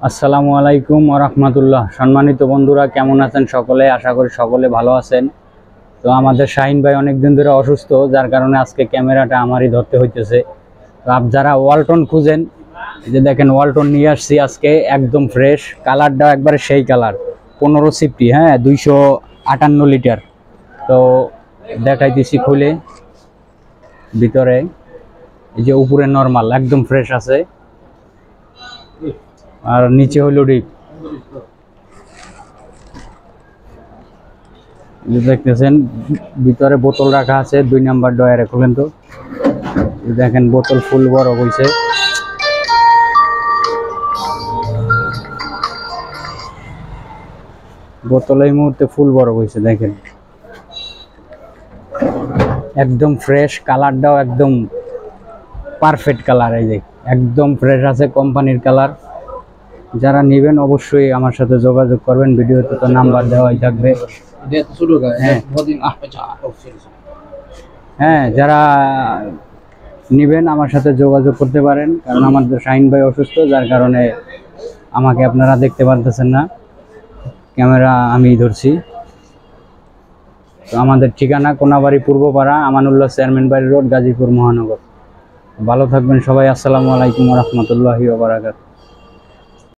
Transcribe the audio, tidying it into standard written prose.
আসসালামু আলাইকুম ওয়া রাহমাতুল্লাহ। সম্মানিত বন্ধুরা, কেমন আছেন সকলে? আশা করি সকলে ভালো আছেন। তো আমাদের শাহিন ভাই অনেকদিন ধরে অসুস্থ, যার কারণে আজকে ক্যামেরাটা আমারই ধরতে হইতেছে। তো যারা ওয়ালটন খুঁজেন, এই যে দেখেন ওয়ালটন নিয়ে আসছি আজকে, একদম ফ্রেশ, কালারটাও একবারে সেই কালার। 15 সিফটি, হ্যাঁ, 258 লিটার। তো দেখাইতেছি খুলে। ভিতরে এই যে উপরে নরমাল একদম ফ্রেশ আছে, আর নিচে হলো ডিপ। দেখতেছেন ভিতরে বোতল রাখা আছে, 2 নাম্বার ডয়ারে। খুলেন তো, দেখেন বোতল ফুল বড় হয়েছে। বোতল এই মুহূর্তে ফুল বড় হয়েছে, দেখেন একদম ফ্রেশ। কালারটাও একদম পারফেক্ট কালার, এই যে একদম ফ্রেশ আছে, কোম্পানির কালার। যারা নেবেন অবশ্যই আমার সাথে যোগাযোগ করবেন, ভিডিওতে তো নাম্বার দেওয়াই থাকবে। হ্যাঁ, যারা নেবেন আমার সাথে যোগাযোগ করতে পারেন, কারণ আমাদের শাহিন ভাই অসুস্থ, যার কারণে আমাকে আপনারা দেখতে পারতেছেন না, ক্যামেরা আমি ধরছি। তো আমাদের ঠিকানা কোনাবাড়ি পূর্বপাড়া, আমানুল্লাহ চেয়ারম্যান বাড়ি রোড, গাজীপুর মহানগর। ভালো থাকবেন সবাই। আসসালামু আলাইকুম ওয়া রাহমাতুল্লাহি ওয়া বারাকাতুহু।